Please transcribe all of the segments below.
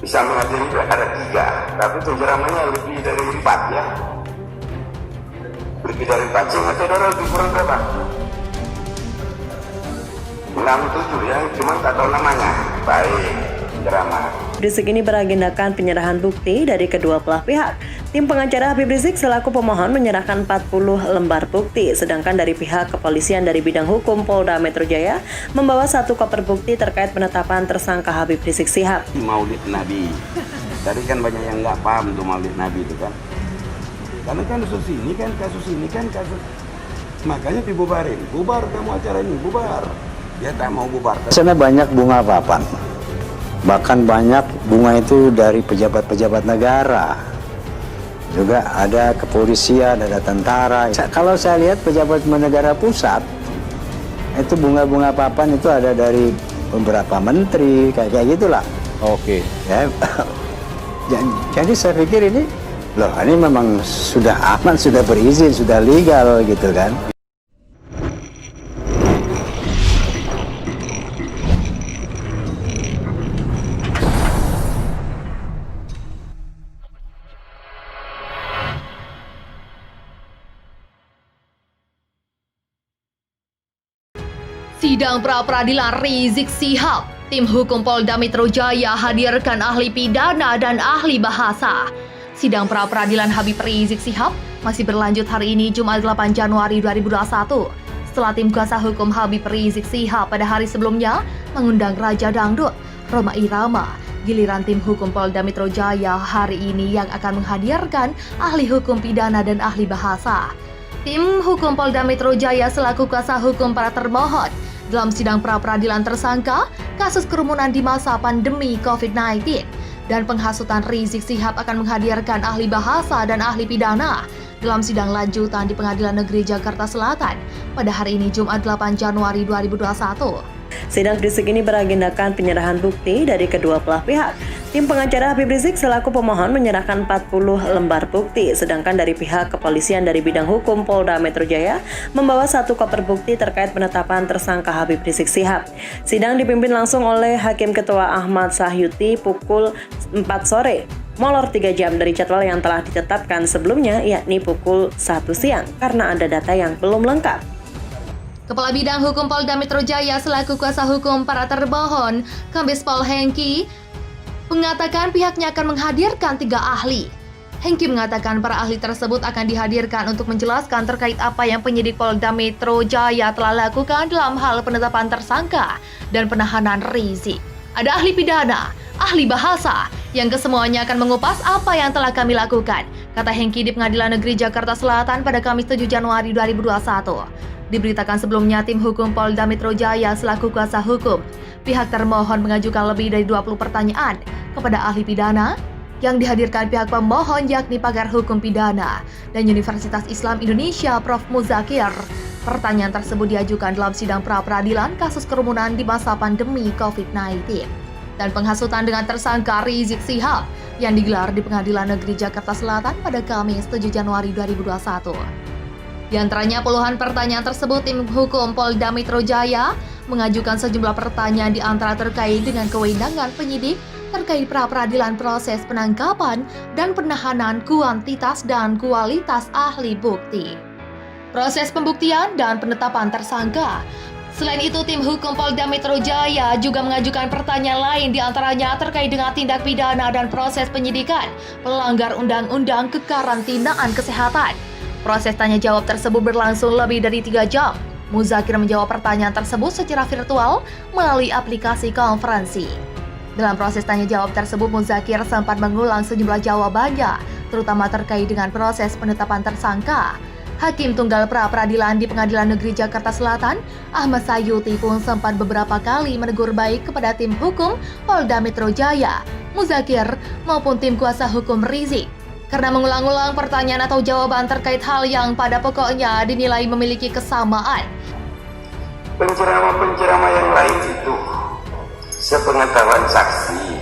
bisa menghadiri ada 3, tapi penceramahnya lebih dari 4 ya. Lebih dari 4, sehingga saudara lebih kurang berapa? 6-7 ya, cuma tak tahu namanya. Baik, penceramah. Rizik ini beragendakan penyerahan bukti dari kedua belah pihak. Tim pengacara Habib Rizik selaku pemohon menyerahkan 40 lembar bukti, sedangkan dari pihak kepolisian dari bidang hukum Polda Metro Jaya membawa 1 koper bukti terkait penetapan tersangka Habib Rizik Shihab. Maulid Nabi. Tadi kan banyak yang nggak paham tuh Maulid Nabi itu kan. Karena kan kasus ini kan kasus. Makanya dibubarin. Bubar kamu acara ini, bubar. Dia tak mau bubar. Sana banyak bunga papan. Bahkan banyak bunga itu dari pejabat-pejabat negara. Juga ada kepolisian, ada tentara. Kalau saya lihat pejabat negara pusat, itu bunga-bunga papan itu ada dari beberapa menteri, kayak gitulah. Oke. Ya. Jadi saya pikir ini memang sudah aman, sudah berizin, sudah legal gitu kan. Sidang pra-peradilan Rizik Shihab, tim hukum Polda Metro Jaya hadirkan ahli pidana dan ahli bahasa. Sidang pra-peradilan Habib Rizik Shihab masih berlanjut hari ini Jumat 8 Januari 2021. Setelah tim kuasa hukum Habib Rizik Shihab pada hari sebelumnya mengundang Raja Dangdut, Rhoma Irama, giliran tim hukum Polda Metro Jaya hari ini yang akan menghadirkan ahli hukum pidana dan ahli bahasa. Tim hukum Polda Metro Jaya selaku kuasa hukum para termohon dalam sidang pra-peradilan tersangka kasus kerumunan di masa pandemi COVID-19 dan penghasutan Rizik Shihab akan menghadirkan ahli bahasa dan ahli pidana dalam sidang lanjutan di Pengadilan Negeri Jakarta Selatan pada hari ini Jumat 8 Januari 2021. Sidang Rizik ini beragendakan penyerahan bukti dari kedua belah pihak. Tim pengacara Habib Rizik selaku pemohon menyerahkan 40 lembar bukti, sedangkan dari pihak kepolisian dari bidang hukum Polda Metro Jaya membawa 1 koper bukti terkait penetapan tersangka Habib Rizik Shihab. Sidang dipimpin langsung oleh Hakim Ketua Ahmad Sahyuti pukul 4 sore. Molor 3 jam dari jadwal yang telah ditetapkan sebelumnya, yakni pukul 1 siang, karena ada data yang belum lengkap. Kepala Bidang Hukum Polda Metro Jaya selaku kuasa hukum para termohon, Kombes Pol Hengki, mengatakan pihaknya akan menghadirkan 3 ahli. Hengki mengatakan para ahli tersebut akan dihadirkan untuk menjelaskan terkait apa yang penyidik Polda Metro Jaya telah lakukan dalam hal penetapan tersangka dan penahanan Rizik. Ada ahli pidana, ahli bahasa, yang kesemuanya akan mengupas apa yang telah kami lakukan, kata Hengki di Pengadilan Negeri Jakarta Selatan pada Kamis 7 Januari 2021. Diberitakan sebelumnya, tim hukum Polda Metro Jaya selaku kuasa hukum pihak termohon mengajukan lebih dari 20 pertanyaan kepada ahli pidana yang dihadirkan pihak pemohon yakni pakar hukum pidana dan Universitas Islam Indonesia Prof. Muzakir. Pertanyaan tersebut diajukan dalam sidang pra-peradilan kasus kerumunan di masa pandemi COVID-19 dan penghasutan dengan tersangka Rizik Shihab yang digelar di Pengadilan Negeri Jakarta Selatan pada Kamis 7 Januari 2021. Di antaranya puluhan pertanyaan tersebut, tim hukum Polda Metro Jaya mengajukan sejumlah pertanyaan di antara terkait dengan kewenangan penyidik terkait pra-peradilan proses penangkapan dan penahanan, kuantitas dan kualitas ahli bukti, proses pembuktian dan penetapan tersangka. Selain itu, tim hukum Polda Metro Jaya juga mengajukan pertanyaan lain di antaranya terkait dengan tindak pidana dan proses penyidikan pelanggar undang-undang kekarantinaan kesehatan. Proses tanya jawab tersebut berlangsung lebih dari 3 jam. Muzakir menjawab pertanyaan tersebut secara virtual melalui aplikasi konferensi. Dalam proses tanya jawab tersebut, Muzakir sempat mengulang sejumlah jawabannya, terutama terkait dengan proses penetapan tersangka. Hakim Tunggal Pra-Peradilan di Pengadilan Negeri Jakarta Selatan, Ahmad Sahyuti pun sempat beberapa kali menegur baik kepada tim hukum Polda Metro Jaya, Muzakir maupun tim kuasa hukum Rizik karena mengulang-ulang pertanyaan atau jawaban terkait hal yang pada pokoknya dinilai memiliki kesamaan. Penceramah-penceramah yang lain itu, sepengetahuan saksi,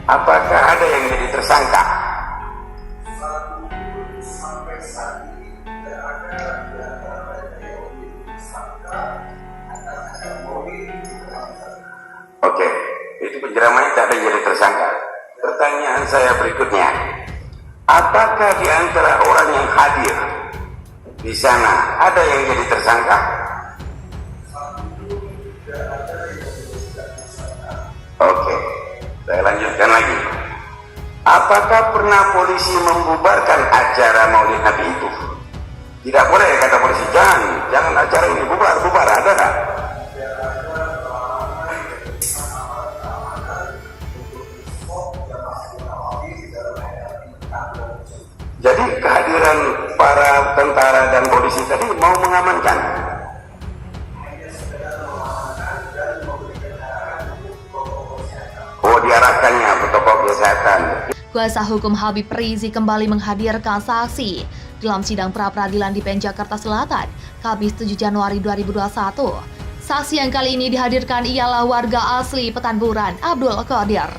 apakah ada yang jadi tersangka? Oke, itu penceramahnya tak ada yang jadi tersangka. Pertanyaan saya berikutnya, apakah di antara orang yang hadir di sana ada yang jadi tersangka? Oke, saya lanjutkan lagi. Apakah pernah polisi membubarkan acara Maulid Nabi itu? Tidak boleh, kata polisi, jangan acara ini bubar, ada nggak? Jadi kehadiran para tentara dan polisi tadi mau mengamankan. Oh, diarahkannya protokol kesehatan. Kuasa hukum Habib Rizik kembali menghadirkan saksi dalam sidang pra-peradilan di PN Jakarta Selatan, Kamis 7 Januari 2021. Saksi yang kali ini dihadirkan ialah warga asli Petamburan, Abdul Qadir.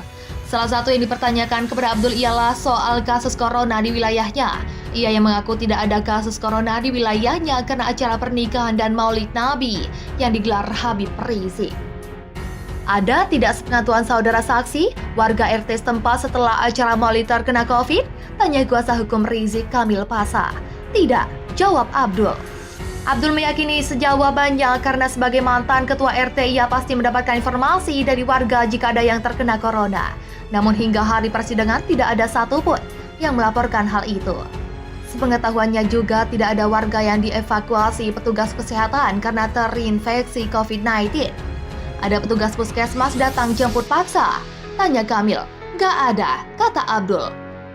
Salah satu yang dipertanyakan kepada Abdul ialah soal kasus corona di wilayahnya. Ia yang mengaku tidak ada kasus corona di wilayahnya karena acara pernikahan dan Maulid Nabi yang digelar Habib Rizik. Ada tidak sepengetahuan saudara saksi, warga RT setempat setelah acara Maulid terkena COVID? Tanya kuasa hukum Rizik Kamil Pasa. Tidak, jawab Abdul. Abdul meyakini sejawabannya karena sebagai mantan ketua RT ia pasti mendapatkan informasi dari warga jika ada yang terkena corona. Namun hingga hari persidangan tidak ada satupun yang melaporkan hal itu. Sepengetahuannya juga tidak ada warga yang dievakuasi petugas kesehatan karena terinfeksi COVID-19. Ada petugas puskesmas datang jemput paksa? Tanya Kamil. Gak ada, kata Abdul.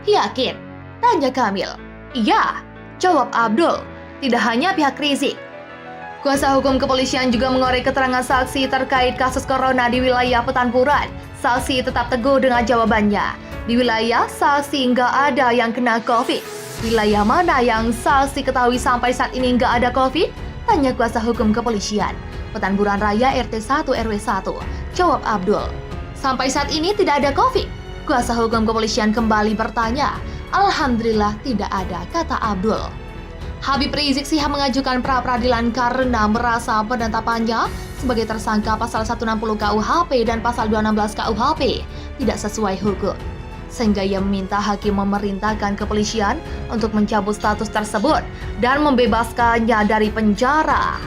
Yakin? Tanya Kamil. Iya, jawab Abdul. Tidak hanya pihak Rizik. Kuasa hukum kepolisian juga mengorek keterangan saksi terkait kasus corona di wilayah Petamburan. Saksi tetap teguh dengan jawabannya. Di wilayah saksi nggak ada yang kena COVID. Wilayah mana yang saksi ketahui sampai saat ini nggak ada COVID? Tanya kuasa hukum kepolisian. Petamburan Raya RT 1 RW 1. Jawab Abdul. Sampai saat ini tidak ada COVID. Kuasa hukum kepolisian kembali bertanya. Alhamdulillah tidak ada, kata Abdul. Habib Rizik Sihab mengajukan pra-peradilan karena merasa penetapannya sebagai tersangka pasal 160 KUHP dan pasal 216 KUHP tidak sesuai hukum. Sehingga ia meminta hakim memerintahkan kepolisian untuk mencabut status tersebut dan membebaskannya dari penjara.